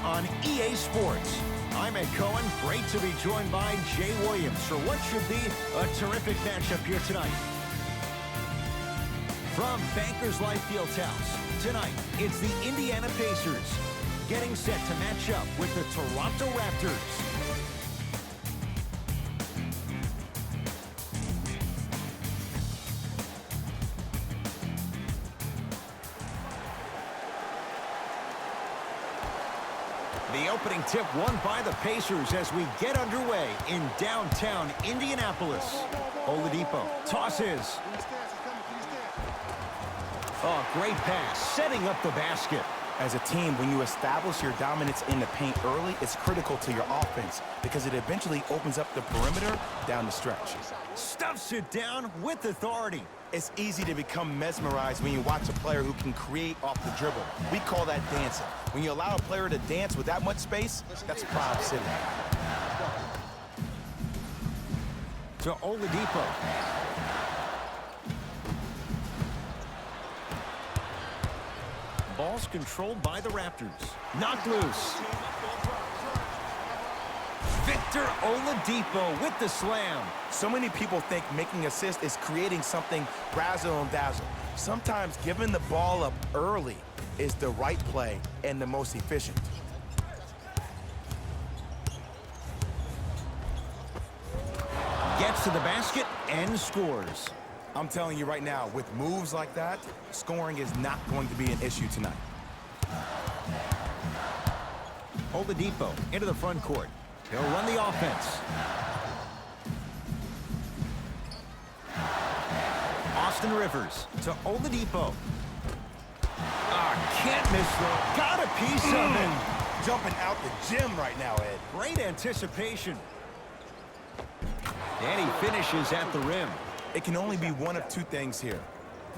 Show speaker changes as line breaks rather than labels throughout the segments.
on EA Sports. I'm Ed Cohen. Great to be joined by Jay Williams for what should be a terrific matchup here tonight. From Bankers Life Fieldhouse, tonight it's the Indiana Pacers getting set to match up with the Toronto Raptors. The opening tip won by the Pacers as we get underway in downtown Indianapolis. Oladipo tosses. Oh, great pass, setting up the basket.
As a team, when you establish your dominance in the paint early, it's critical to your offense because it eventually opens up the perimeter down the stretch.
Stuffs it down with authority.
It's easy to become mesmerized when you watch a player who can create off the dribble. We call that dancing. When you allow a player to dance with that much space, that's prime city.
To Oladipo. Ball's controlled by the Raptors. Knocked loose. Victor Oladipo with the slam.
So many people think making assists is creating something razzle and dazzle. Sometimes giving the ball up early is the right play and the most efficient.
Gets to the basket and scores.
I'm telling you right now, with moves like that, scoring is not going to be an issue tonight.
Oladipo into the front court. He'll run the offense. Austin Rivers to Oladipo. Can't miss though. Got a piece of it.
Jumping out the gym right now, Ed.
Great anticipation. And he finishes at the rim.
It can only be one of two things here.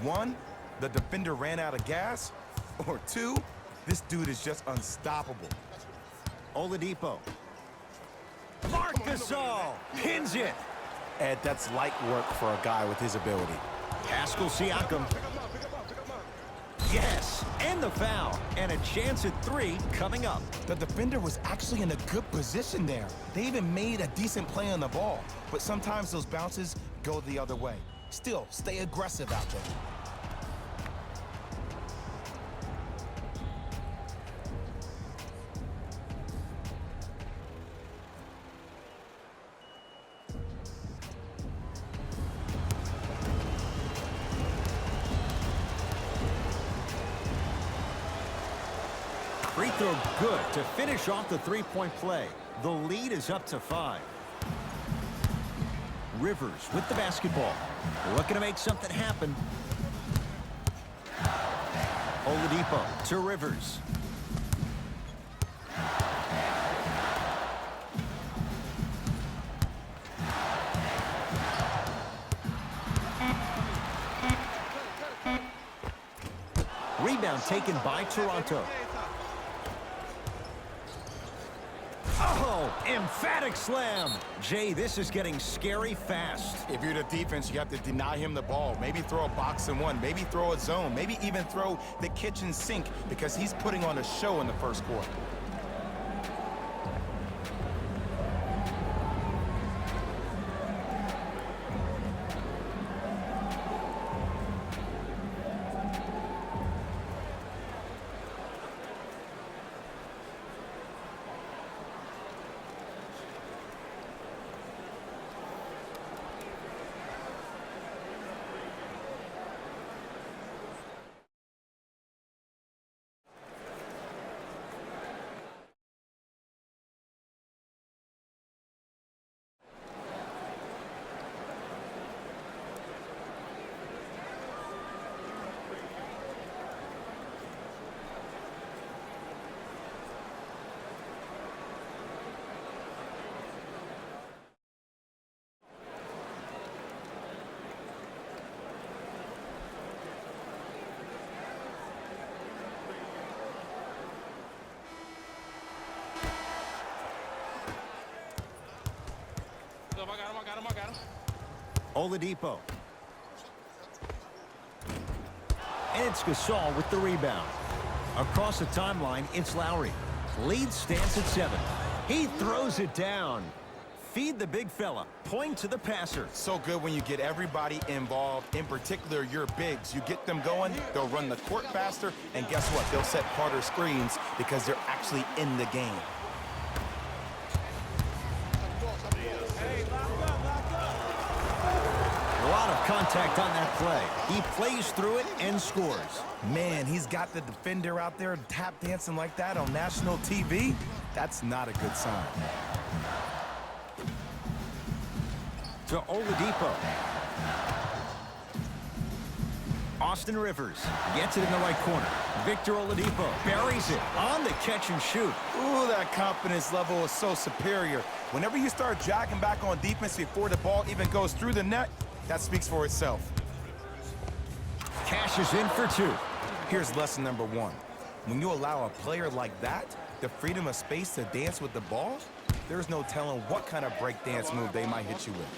One, the defender ran out of gas. Or two, this dude is just unstoppable.
Oladipo. Marc Gasol pins it.
Ed, that's light work for a guy with his ability.
Pascal Siakam. Yes, and the foul. And a chance at three coming up.
The defender was actually in a good position there. They even made a decent play on the ball. But sometimes those bounces go the other way. Still, stay aggressive out there.
Free throw good to finish off the three-point play. The lead is up to 5. Rivers with the basketball. Looking to make something happen. Oladipo to Rivers. Rebound taken by Toronto. Oh, emphatic slam. Jay, this is getting scary fast.
If you're the defense, you have to deny him the ball. Maybe throw a box and one. Maybe throw a zone. Maybe even throw the kitchen sink because he's putting on a show in the first quarter.
I got him.
Oladipo. And it's Gasol with the rebound. Across the timeline, it's Lowry. Lead stands at 7. He throws it down. Feed the big fella. Point to the passer.
So good when you get everybody involved, in particular your bigs. You get them going, they'll run the court faster, and guess what? They'll set harder screens because they're actually in the game.
A lot of contact on that play. He plays through it and scores.
Man, he's got the defender out there tap dancing like that on national TV. That's not a good sign.
To Oladipo. Austin Rivers gets it in the right corner. Victor Oladipo buries it on the catch and shoot.
Ooh, that confidence level is so superior. Whenever you start jacking back on defense before the ball even goes through the net, that speaks for itself.
Cashes in for 2.
Here's lesson number 1. When you allow a player like that the freedom of space to dance with the ball, there's no telling what kind of break dance move they might hit you with.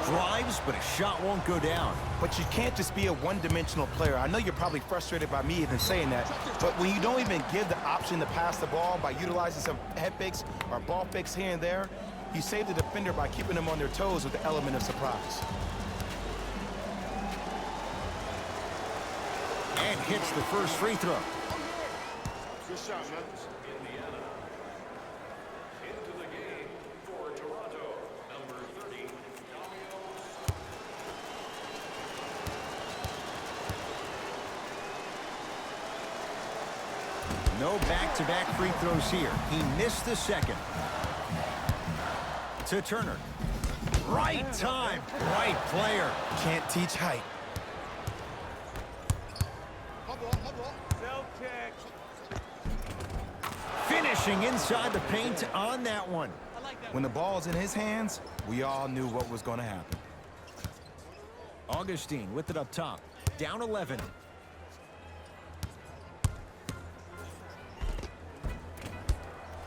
Drives, but a shot won't go down.
But you can't just be a one-dimensional player. I know you're probably frustrated by me even saying that, but when you don't even give the option to pass the ball by utilizing some head fakes or ball fakes here and there, you save the defender by keeping them on their toes with the element of surprise.
And hits the first free throw.
Good shot, man.
Into the game for Toronto, number 30,
No back-to-back free throws here. He missed the second. To Turner. Right time, right player.
Can't teach height.
Finishing inside the paint on that one.
When the ball's in his hands, we all knew what was going to happen.
Augustine with it up top. Down 11.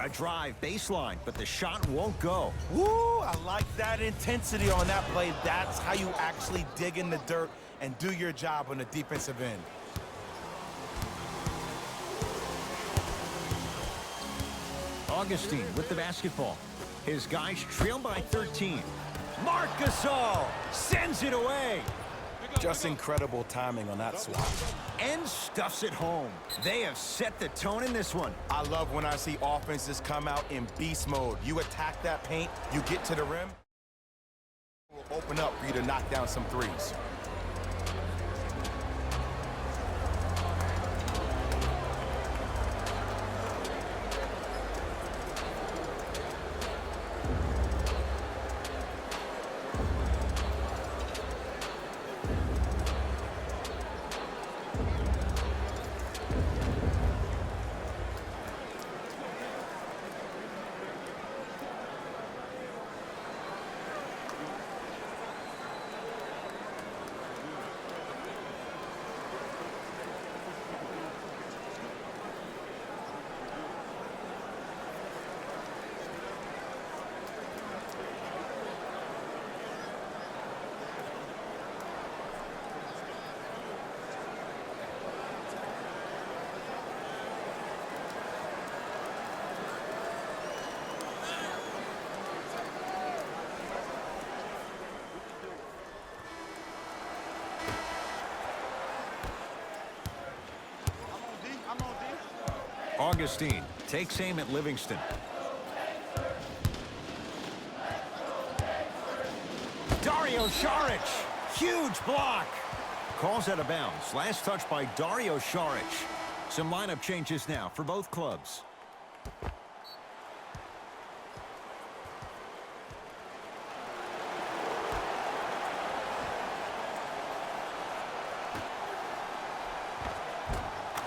A drive baseline, but the shot won't go.
Woo, I like that intensity on that play. That's how you actually dig in the dirt and do your job on the defensive end.
Augustine with the basketball. His guys trail by 13. Marc Gasol sends it away.
Just incredible timing on that swap.
And stuffs it home. They have set the tone in this one.
I love when I see offenses come out in beast mode. You attack that paint, you get to the rim, it will open up for you to knock down some threes.
Augustine takes aim at Livingston. Dario Saric, huge block. Calls out of bounds. Last touch by Dario Saric. Some lineup changes now for both clubs.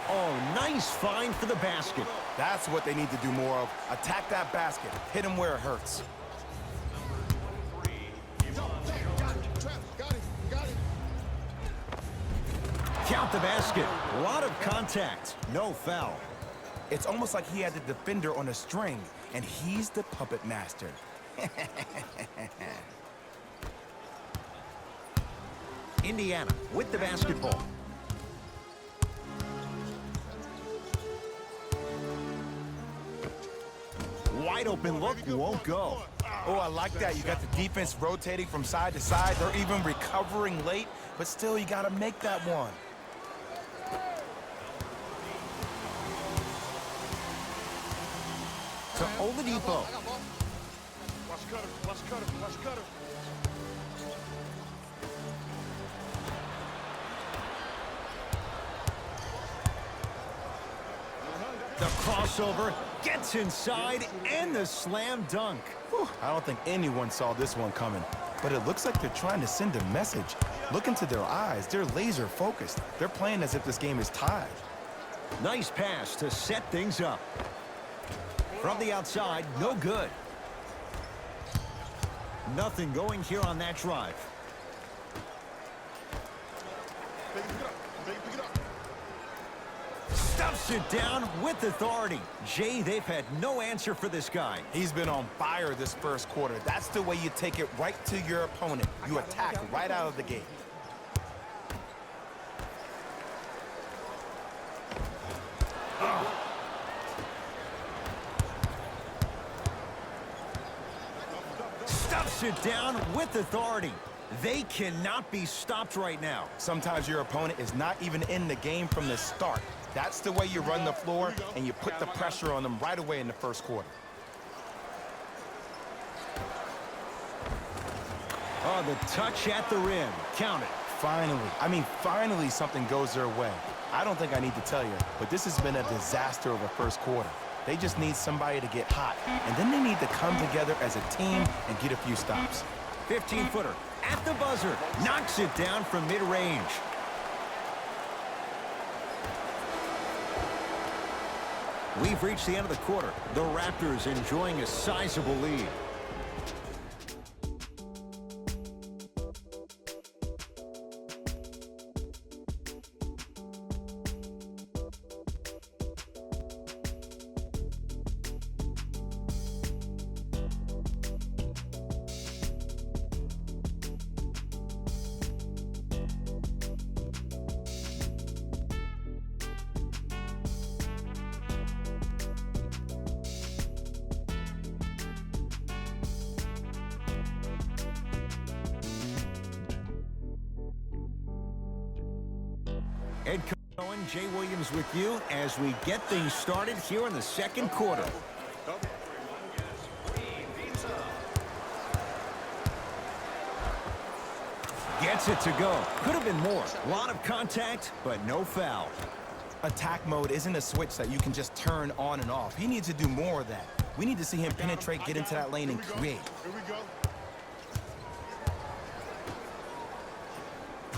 Oh, nice find for the basket.
That's what they need to do more of. Attack that basket. Hit him where it hurts.
Count the basket. A lot of contact. No foul.
It's almost like he had the defender on a string, and he's the puppet master.
Indiana with the basketball. Wide open look, won't go.
Oh, I like that. You got the defense rotating from side to side. They're even recovering late, but still, you got to make that one.
To Oladipo.
Watch cutter, watch cutter, watch cutter.
The crossover gets inside and the slam dunk.
Whew, I don't think anyone saw this one coming, but it looks like they're trying to send a message. Look into their eyes. They're laser focused. They're playing as if this game is tied.
Nice pass to set things up. From the outside, no good. Nothing going here on that drive.
Pick it up, pick it up.
Stuffs it down with authority. Jay, they've had no answer for this guy.
He's been on fire this first quarter. That's the way you take it right to your opponent. You attack right out of the gate.
Stuffs it down with authority. They cannot be stopped right now.
Sometimes your opponent is not even in the game from the start. That's the way you run the floor, and you put the pressure on them right away in the first quarter.
Oh, the touch at the rim. Count it.
Finally something goes their way. I don't think I need to tell you, but this has been a disaster of a first quarter. They just need somebody to get hot, and then they need to come together as a team and get a few stops.
15-footer at the buzzer. Knocks it down from mid-range. We've reached the end of the quarter. The Raptors enjoying a sizable lead. Ed Cohen, Jay Williams with you as we get things started here in the second quarter. Gets it to go. Could have been more. A lot of contact, but no foul.
Attack mode isn't a switch that you can just turn on and off. He needs to do more of that. We need to see him penetrate, get into that lane, and create.
Here we go.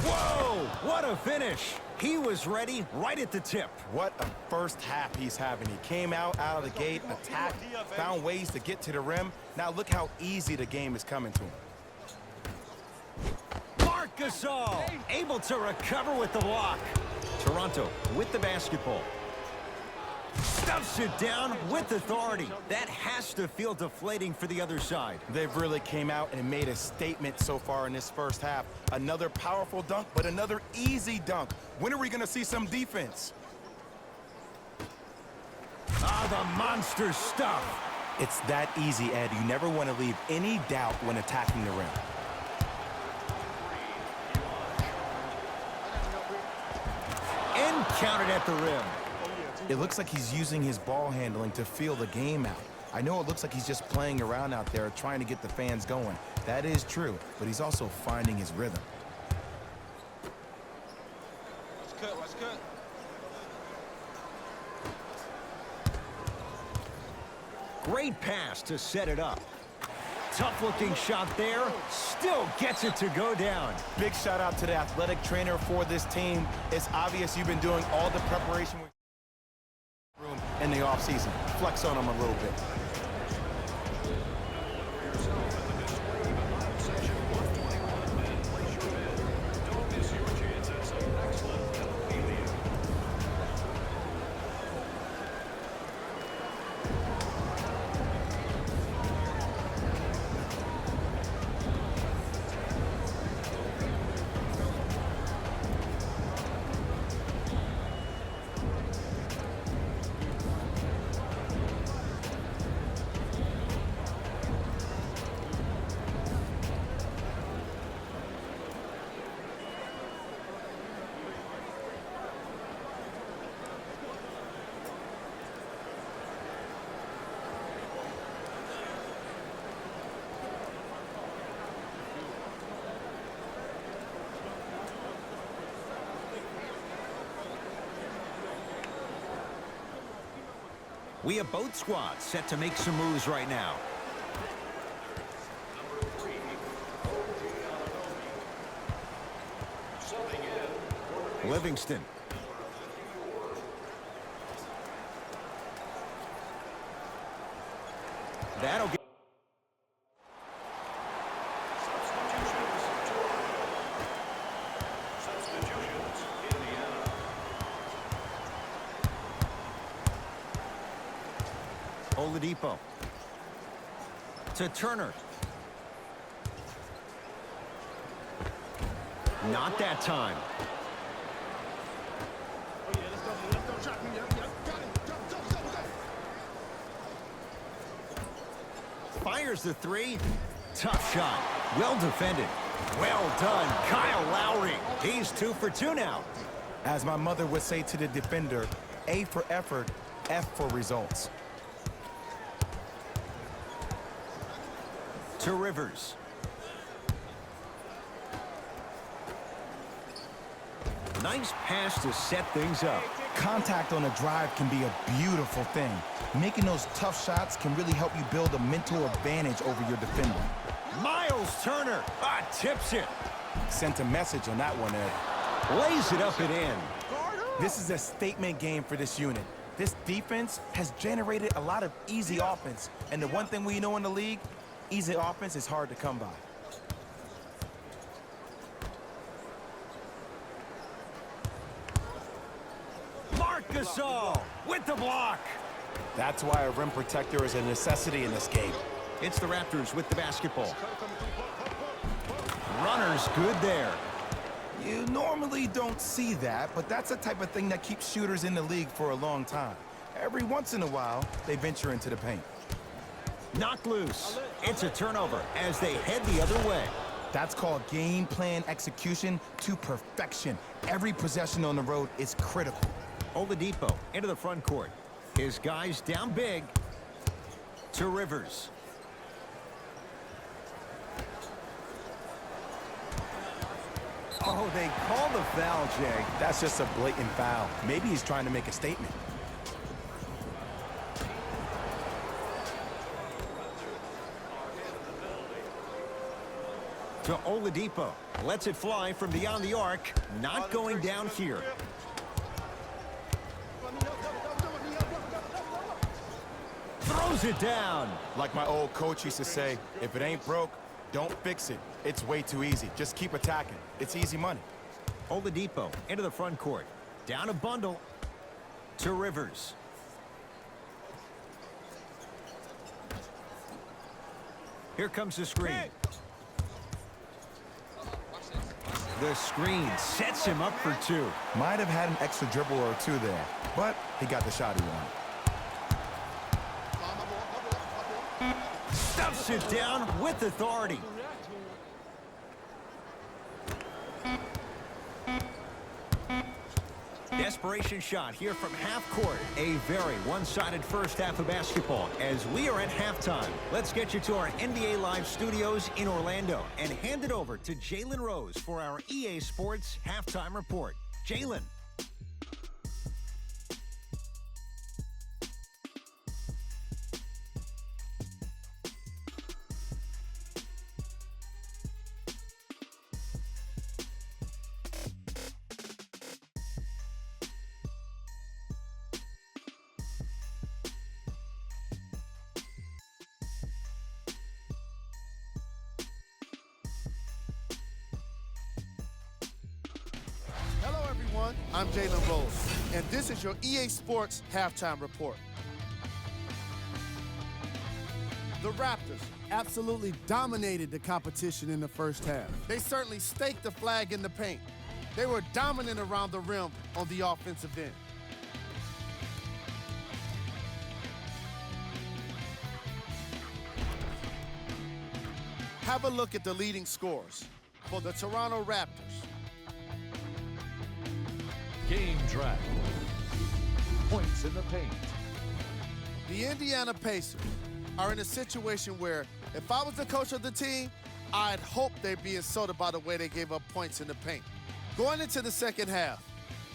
Whoa! What a finish! He was ready right at the tip.
What a first half he's having. He came out of the gate, attacked, found ways to get to the rim. Now look how easy the game is coming to him.
Marc Gasol able to recover with the block. Toronto with the basketball. Stuffs it down with authority. That has to feel deflating for the other side.
They've really came out and made a statement so far in this first half. Another powerful dunk, but another easy dunk. When are we going to see some defense?
Ah, the monster stuff.
It's that easy, Ed. You never want to leave any doubt when attacking the rim.
And counted at the rim.
It looks like he's using his ball handling to feel the game out. I know it looks like he's just playing around out there trying to get the fans going. That is true, but he's also finding his rhythm.
Let's cut.
Great pass to set it up. Tough-looking shot there. Still gets it to go down.
Big shout out to the athletic trainer for this team. It's obvious you've been doing all the preparation room in the offseason. Flex on them a little bit.
We have both squads set to make some moves right now. Livingston. That'll get...
Substitutions, Indiana.
Oladipo. To Turner. Not that time. Fires the three. Tough shot. Well defended. Well done, Kyle Lowry. He's 2 for 2 now.
As my mother would say to the defender, A for effort, F for results.
To Rivers. Nice pass to set things up.
Contact on a drive can be a beautiful thing. Making those tough shots can really help you build a mental advantage over your defender.
Miles Turner tips it.
Sent a message on that one, Ed.
Lays it up and in.
This is a statement game for this unit. This defense has generated a lot of easy offense. And the one thing we know in the league, easy offense is hard to come by.
Marc Gasol with the block.
That's why a rim protector is a necessity in this game.
It's the Raptors with the basketball. Runner's good there.
You normally don't see that, but that's the type of thing that keeps shooters in the league for a long time. Every once in a while, they venture into the paint.
Knocked loose. It's a turnover as they head the other way.
That's called game plan execution to perfection. Every possession on the road is critical.
Oladipo into the front court. His guys down big. To Rivers. Oh, they call the foul, Jay.
That's just a blatant foul. Maybe he's trying to make a statement.
To Oladipo. Lets it fly from beyond the arc. Not going down here. Throws it down.
Like my old coach used to say, if it ain't broke, don't fix it. It's way too easy. Just keep attacking. It's easy money.
Oladipo into the front court. Down a bundle. To Rivers. Here comes the screen. The screen sets him up for 2.
Might have had an extra dribble or two there, but he got the shot he wanted.
Stuffs it down with authority. Desperation shot here from half court. A very one-sided first half of basketball as we are at halftime. Let's get you to our NBA Live studios in Orlando and hand it over to Jalen Rose for our EA Sports halftime report. Jalen.
Hello, everyone. I'm Jalen Rose, and this is your EA Sports halftime report. The Raptors absolutely dominated the competition in the first half. They certainly staked the flag in the paint. They were dominant around the rim on the offensive end. Have a look at the leading scores for the Toronto Raptors.
Game track. Points in the paint.
The Indiana Pacers are in a situation where if I was the coach of the team, I'd hope they'd be insulted by the way they gave up points in the paint. Going into the second half,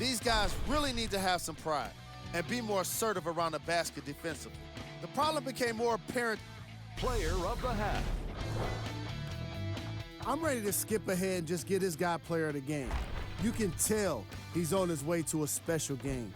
these guys really need to have some pride. and be more assertive around the basket defensively. The problem became more apparent.
Player of the half.
I'm ready to skip ahead and just get this guy player of the game. You can tell he's on his way to a special game.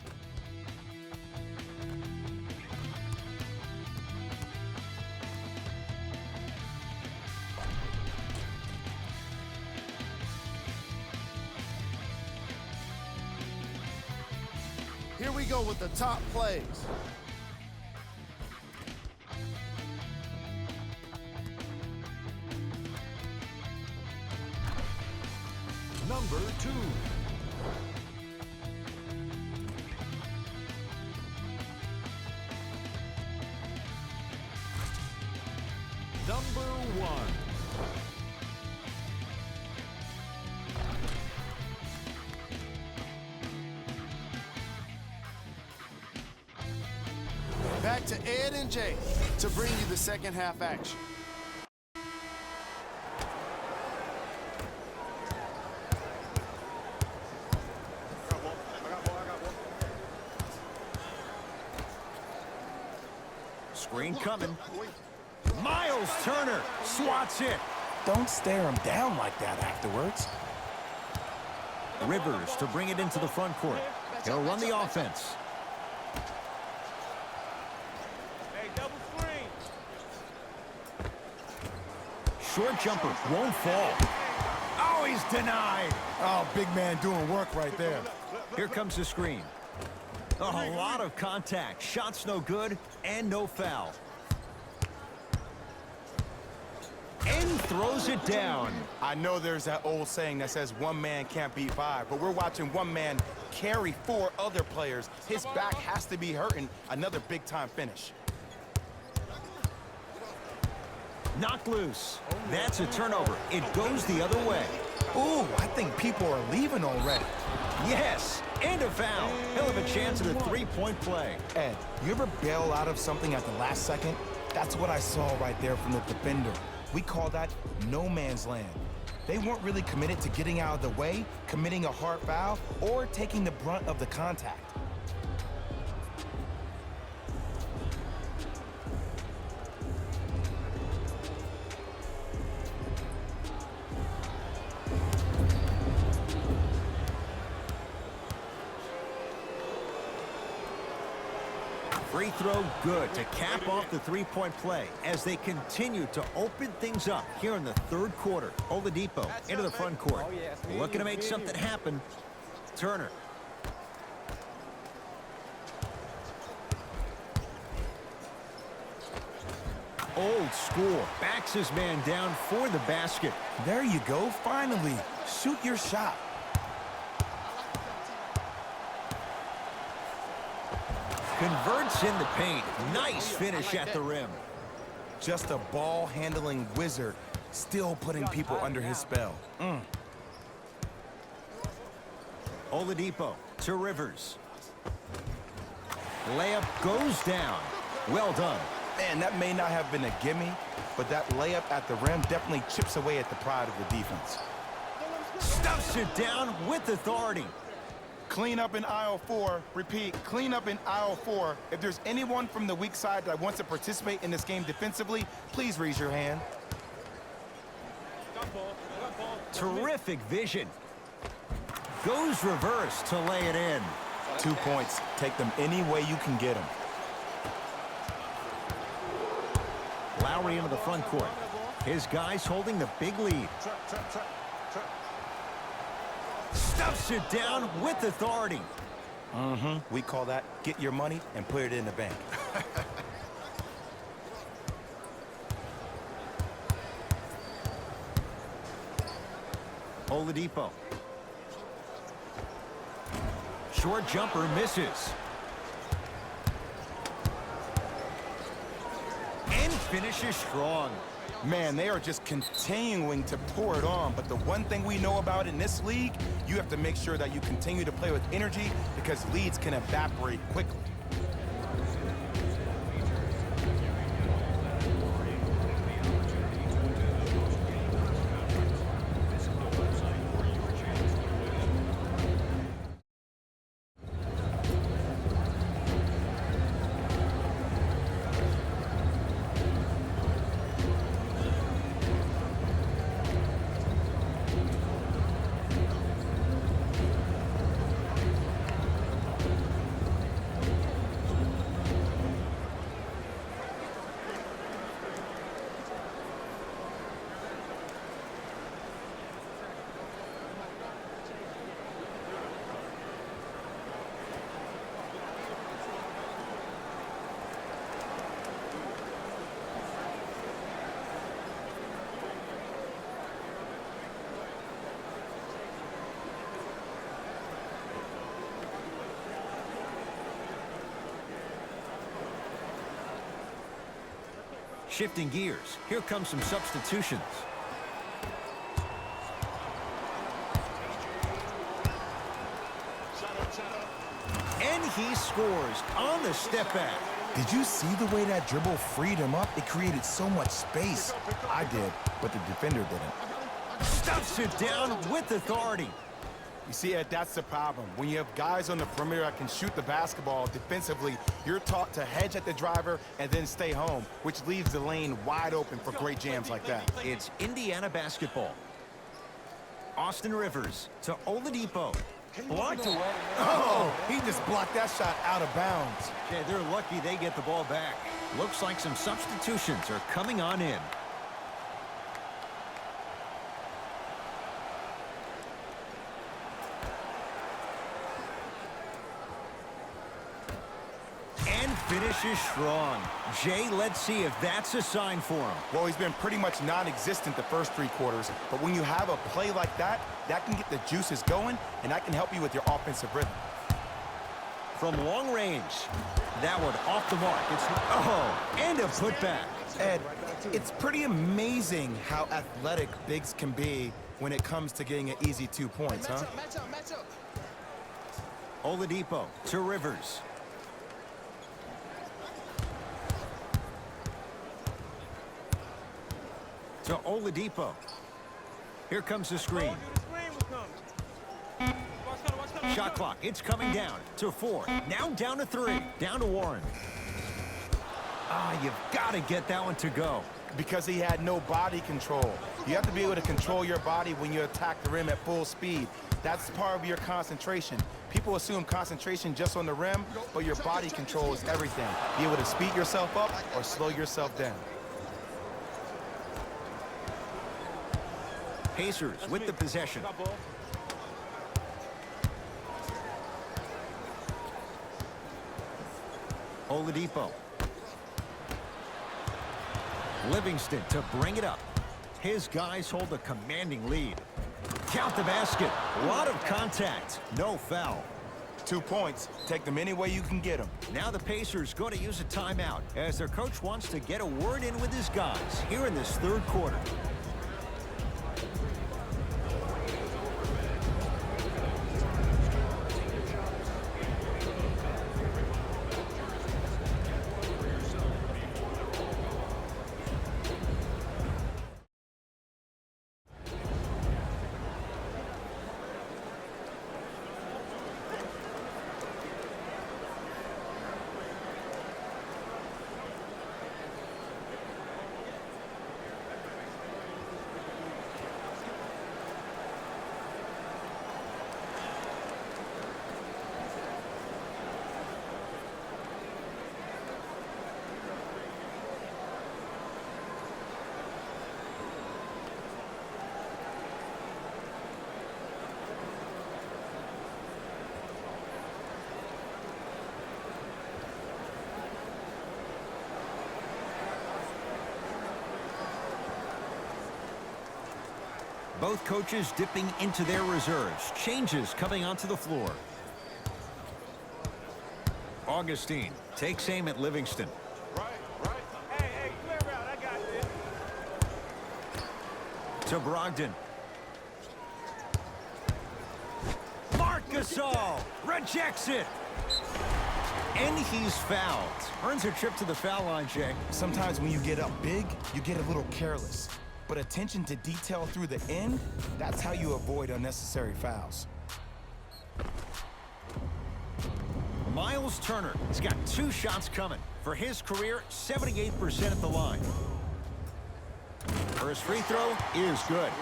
Here we go with the top plays.
Number 2. Number 1.
Back to Ed and Jay to bring you the second half action.
Screen coming. Miles Turner swats it.
Don't stare him down like that afterwards.
Rivers to bring it into the front court. He'll run the offense.
Hey, double screen.
Short jumper won't fall. Oh, he's denied.
Oh, big man doing work right there.
Here comes the screen. A lot of contact. Shots no good and no foul. And throws it down.
I know there's that old saying that says one man can't beat five, but we're watching one man carry 4 other players. His back has to be hurting. Another big-time finish.
Knocked loose. That's a turnover. It goes the other way.
Ooh, I think people are leaving already.
Yes, and a foul. He'll have a chance at a three-point play.
Ed, you ever bail out of something at the last second? That's what I saw right there from the defender. We call that no man's land. They weren't really committed to getting out of the way, committing a hard foul, or taking the brunt of the contact.
Free throw good to cap off the three-point play as they continue to open things up here in the third quarter. Oladipo into the front court. Looking to make something happen. Turner. Old school. Backs his man down for the basket.
There you go, finally. Shoot your shot.
Converts in the paint. Nice finish at the rim.
Just a ball-handling wizard, still putting people under his spell.
Oladipo to Rivers. Layup goes down. Well done.
Man, that may not have been a gimme, but that layup at the rim definitely chips away at the pride of the defense.
Stuffs it down with authority.
Clean up in aisle 4. Repeat, clean up in aisle 4. If there's anyone from the weak side that wants to participate in this game defensively, please raise your hand.
Terrific vision. Goes reverse to lay it in.
2 points. Take them any way you can get them.
Lowry into the front court. His guys holding the big lead. Stuffs it down with authority.
We call that get your money and put it in the bank.
Oladipo. Short jumper misses. And finishes strong.
Man, they are just continuing to pour it on. But the one thing we know about in this league, you have to make sure that you continue to play with energy because leads can evaporate quickly.
Shifting gears. Here come some substitutions. And he scores on the step back.
Did you see the way that dribble freed him up? It created so much space. I did, but the defender didn't.
Stuffs it down with authority.
You see, Ed, that's the problem. When you have guys on the perimeter that can shoot the basketball defensively, you're taught to hedge at the driver and then stay home, which leaves the lane wide open for great jams like that.
It's Indiana basketball. Austin Rivers to Oladipo. Blocked away.
Oh, he just blocked that shot out of bounds.
Yeah, they're lucky they get the ball back. Looks like some substitutions are coming on in. And finishes strong. Jay, let's see if that's a sign for him.
Well, he's been pretty much non-existent the first 3 quarters, but when you have a play like that, that can get the juices going, and that can help you with your offensive rhythm.
From long range, that one off the mark. It's, and a putback.
Ed, it's pretty amazing how athletic bigs can be when it comes to getting an easy 2 points, huh?
Match up.
Oladipo to Rivers. To Oladipo. Here comes the screen. Shot clock, it's coming down to 4. Now down to 3. Down to Warren. You've got to get that one to go.
Because he had no body control. You have to be able to control your body when you attack the rim at full speed. That's part of your concentration. People assume concentration just on the rim, but your body control is everything. Be able to speed yourself up or slow yourself down.
Pacers with the possession. Oladipo. Livingston to bring it up. His guys hold a commanding lead. Count the basket. A lot of contact. No foul.
2 points. Take them any way you can get them.
Now the Pacers going to use a timeout as their coach wants to get a word in with his guys here in this 3rd quarter. Both coaches dipping into their reserves. Changes coming onto the floor. Augustine takes aim at Livingston.
Right. Hey, clear out. I got this.
To Brogdon. Marc Gasol rejects it. And he's fouled. Earns a trip to the foul line, Jay.
Sometimes when you get up big, you get a little careless. But attention to detail through the end, that's how you avoid unnecessary fouls.
Miles Turner has got 2 shots coming. For his career, 78% at the line. First free throw is good.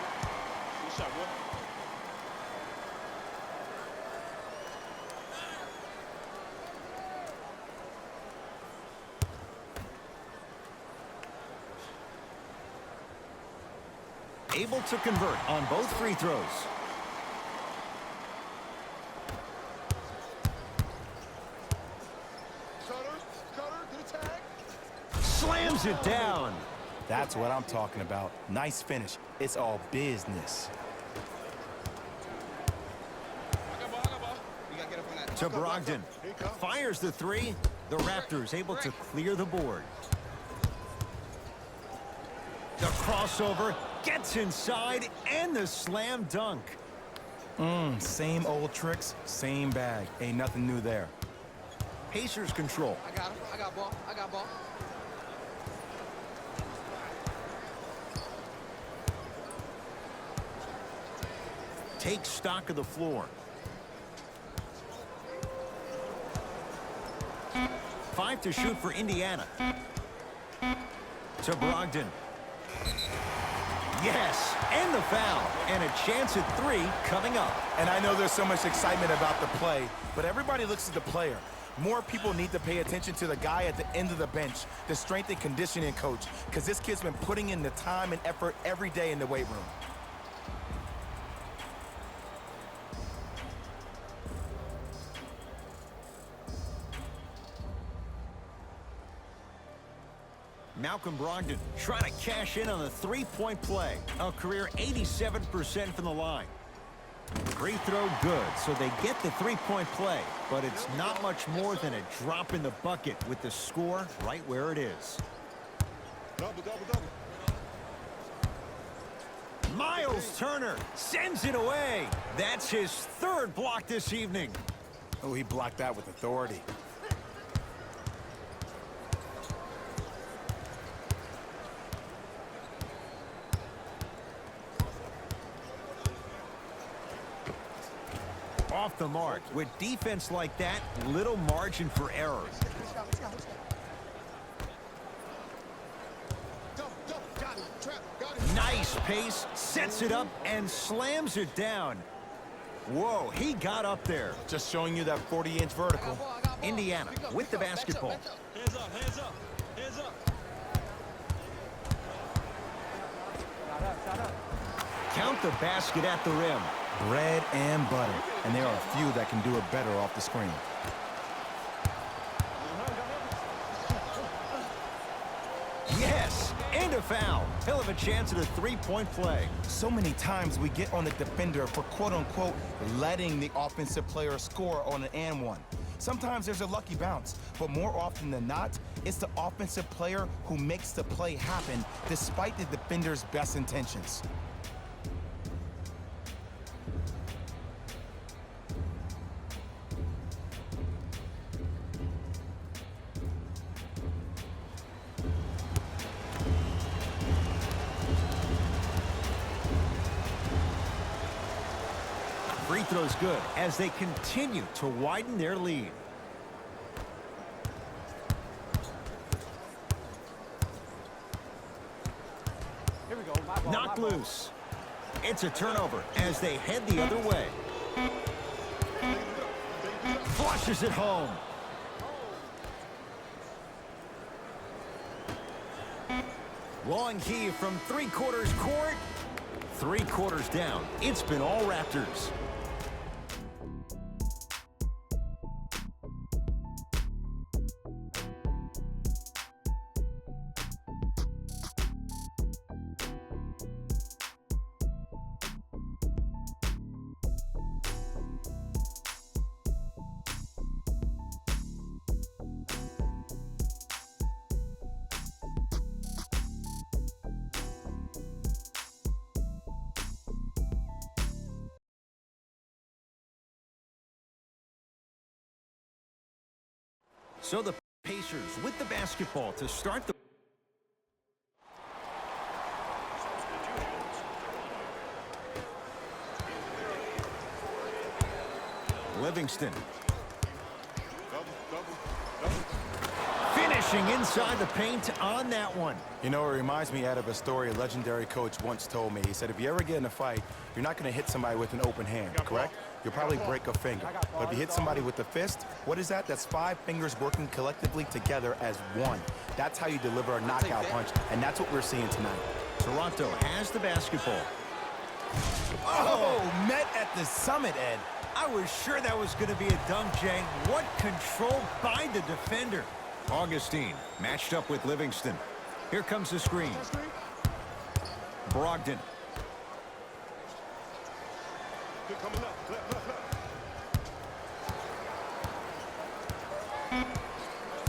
Able to convert on both free throws. Slams it down.
That's what I'm talking about. Nice finish. It's all business.
To Brogdon. Fires the 3. The Raptors able to clear the board. The crossover gets inside and the slam dunk.
Same old tricks, same bag. Ain't nothing new there.
Pacers control.
I got him. I got ball. I got ball.
Take stock of the floor. 5 to shoot for Indiana. To Brogdon. Yes, and the foul. And a chance at 3 coming up.
And I know there's so much excitement about the play, but everybody looks at the player. More people need to pay attention to the guy at the end of the bench, the strength and conditioning coach, because this kid's been putting in the time and effort every day in the weight room.
Malcolm Brogdon trying to cash in on the three-point play. A career 87% from the line. Free throw good, so they get the three-point play, but it's not much more than a drop in the bucket with the score right where it is.
Double, double, double.
Miles Turner sends it away. That's his 3rd block this evening.
Oh, he blocked that with authority.
Off the mark. With defense like that, little margin for error. Nice pace, sets it up, and slams it down. Whoa, he got up there.
Just showing you that 40-inch vertical.
Indiana with the basketball.
Hands up, hands up, hands up.
Count the basket at the rim.
Bread and butter. And there are a few that can do it better off the screen.
Yes, and a foul. He'll have a chance at a three-point play.
So many times we get on the defender for quote-unquote letting the offensive player score on an and one. Sometimes there's a lucky bounce, but more often than not, it's the offensive player who makes the play happen despite the defender's best intentions.
Free throw's good as they continue to widen their lead.
Here we go. My ball,
Knocked
my ball.
loose. It's a turnover as they head the other way. Flushes it home. Long heave from three-quarters court. 3 quarters down. It's been all Raptors. So the Pacers with the basketball to start the... Livingston. Finishing inside the paint on that one.
You know, it reminds me out of a story a legendary coach once told me. He said, if you ever get in a fight, you're not going to hit somebody with an open hand, correct? You'll probably break a finger. But if you hit somebody with a fist, what is that? That's 5 fingers working collectively together as one. That's how you deliver a knockout punch, and that's what we're seeing tonight.
Toronto has the basketball.
Oh, met at the summit, Ed.
I was sure that was going to be a dunk, Jay. What control by the defender. Augustine matched up with Livingston. Here comes the screen. Brogdon.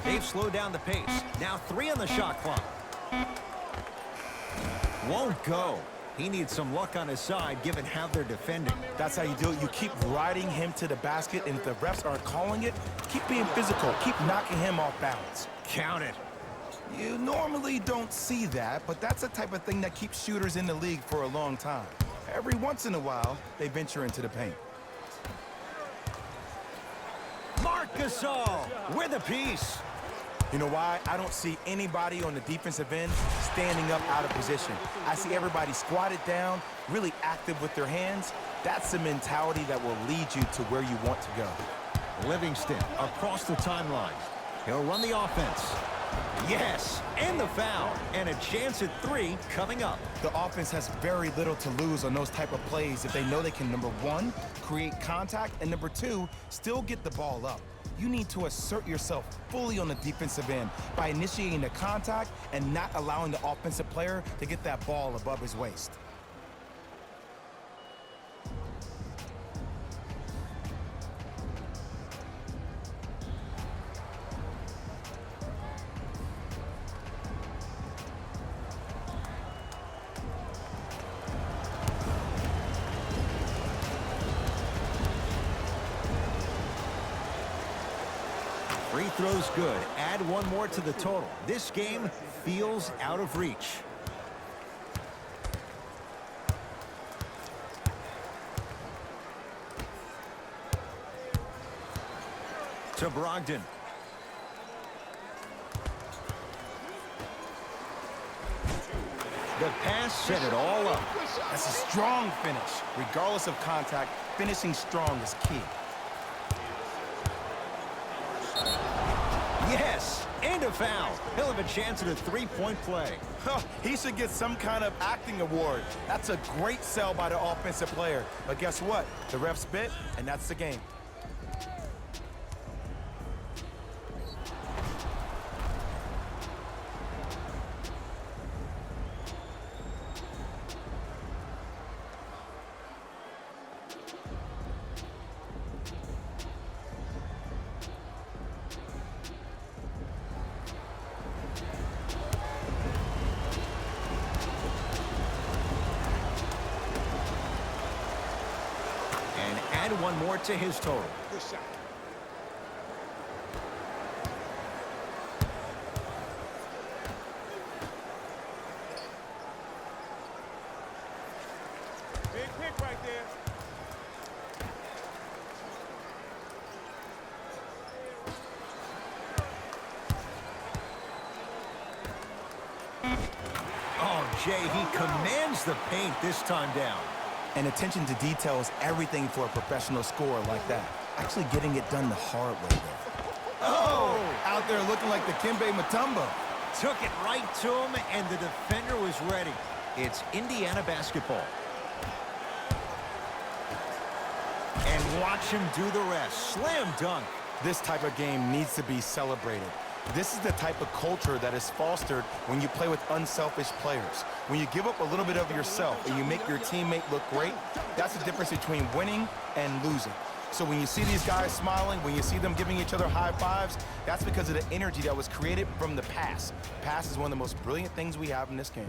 They've slowed down the pace. Now 3 on the shot clock. Won't go. He needs some luck on his side, given how they're defending.
That's how you do it. You keep riding him to the basket, and if the refs aren't calling it, keep being physical. Keep knocking him off balance.
Count it.
You normally don't see that, but that's the type of thing that keeps shooters in the league for a long time. Every once in a while, they venture into the paint.
Marc Gasol with a piece.
You know why? I don't see anybody on the defensive end standing up out of position. I see everybody squatted down, really active with their hands. That's the mentality that will lead you to where you want to go.
Livingston across the timeline. He'll run the offense. Yes, and the foul. And a chance at 3 coming up.
The offense has very little to lose on those type of plays if they know they can, number 1, create contact, and number 2, still get the ball up. You need to assert yourself fully on the defensive end by initiating the contact and not allowing the offensive player to get that ball above his waist.
Free throw's good. Add 1 more to the total. This game feels out of reach. To Brogdon. The pass set it all up.
That's a strong finish. Regardless of contact, finishing strong is key.
Yes, and a foul. He'll have a chance at a 3-point play.
Huh, he should get some kind of acting award. That's a great sell by the offensive player. But guess what? The ref spit, and that's the game.
Add 1 more to his total.
Good shot. Big pick right there.
Oh, Jay, he commands the paint this time down.
And attention to detail is everything for a professional scorer like that. Actually getting it done the hard way there. Oh! Out there looking like the Kimbe Mutombo.
Took it right to him, and the defender was ready. It's Indiana basketball. And watch him do the rest. Slam dunk.
This type of game needs to be celebrated. This is the type of culture that is fostered when you play with unselfish players. When you give up a little bit of yourself and you make your teammate look great, that's the difference between winning and losing. So when you see these guys smiling, when you see them giving each other high fives, that's because of the energy that was created from the pass. Pass is one of the most brilliant things we have in this game.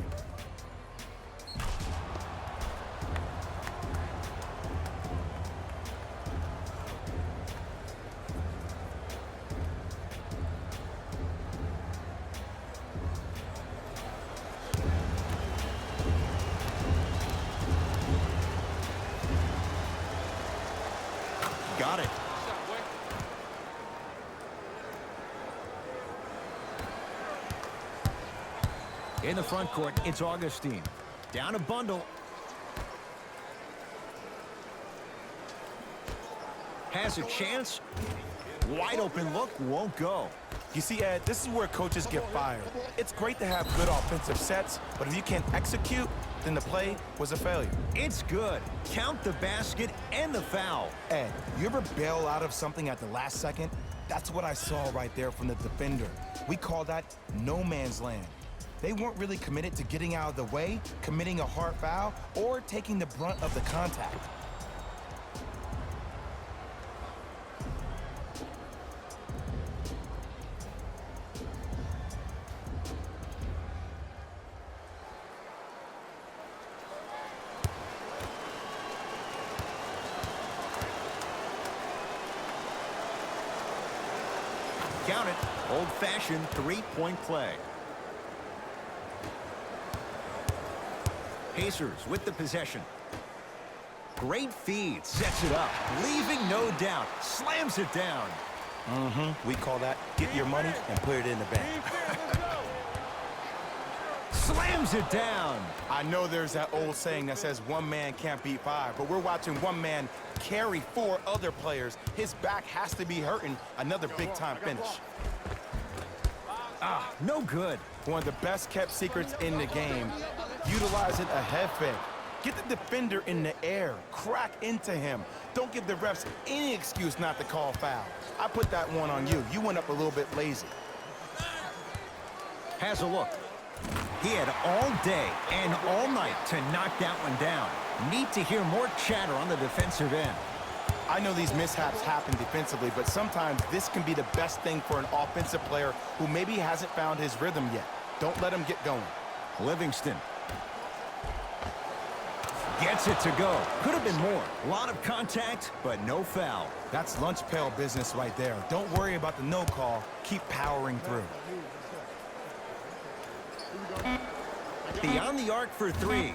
Got it. In the front court, it's Augustine. Down a bundle. Has a chance. Wide open look, won't go.
You see, Ed, this is where coaches get fired. It's great to have good offensive sets, but if you can't execute, then the play was a failure.
It's good. Count the basket and the foul.
Ed, you ever bail out of something at the last second? That's what I saw right there from the defender. We call that no man's land. They weren't really committed to getting out of the way, committing a hard foul, or taking the brunt of the contact.
Count it. Old-fashioned three-point play. Pacers with the possession. Great feed. Sets it up. Leaving no doubt. Slams it down.
We call that get your money and put it in the bank.
Slams it down.
I know there's that old saying that says one man can't beat five, but we're watching one man carry four other players. His back has to be hurting. Another big-time finish.
No good.
One of the best-kept secrets in the game, utilizing a head fake. Get the defender in the air. Crack into him. Don't give the refs any excuse not to call foul. I put that one on you. You went up a little bit lazy.
Has a look. He had all day and all night to knock that one down. Need to hear more chatter on the defensive end.
I know these mishaps happen defensively, but sometimes this can be the best thing for an offensive player who maybe hasn't found his rhythm yet. Don't let him get going.
Livingston gets it to go. Could have been more. A lot of contact, but no foul.
That's lunch pail business right there. Don't worry about the no call. Keep powering through.
Beyond the arc for three.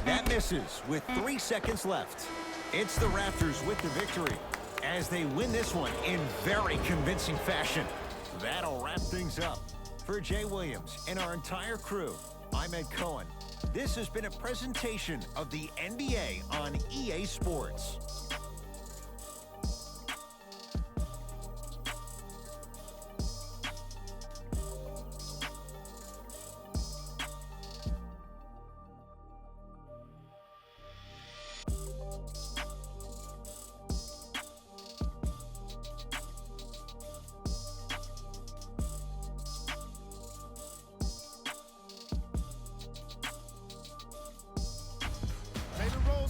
That misses with 3 seconds left. It's the Raptors with the victory as they win this one in very convincing fashion. That'll wrap things up. For Jay Williams and our entire crew, I'm Ed Cohen. This has been a presentation of the NBA on EA Sports.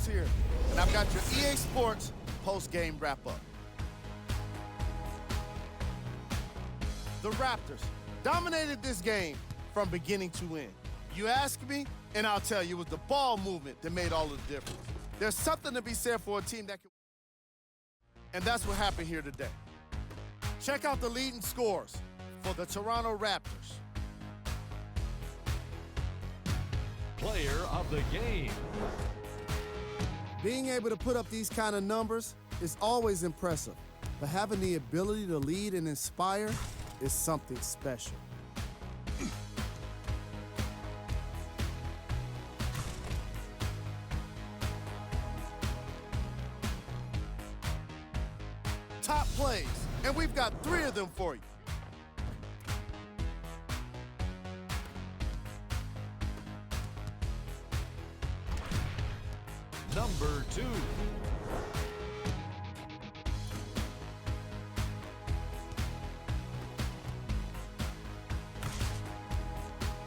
Here, and I've got your EA Sports post-game wrap-up. The Raptors dominated this game from beginning to end. You ask me, and I'll tell you, it was the ball movement that made all the difference. There's something to be said for a team that can, and that's what happened here today. Check out the leading scores for the Toronto Raptors.
Player of the game.
Being able to put up these kind of numbers is always impressive, but having the ability to lead and inspire is something special. Top plays, and we've got 3 of them for you.
Number 2.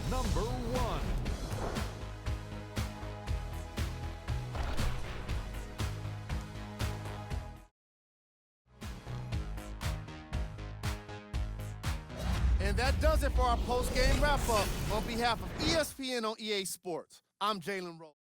Number 1.
And that does it for our post-game wrap-up. On behalf of ESPN on EA Sports, I'm Jalen Rose.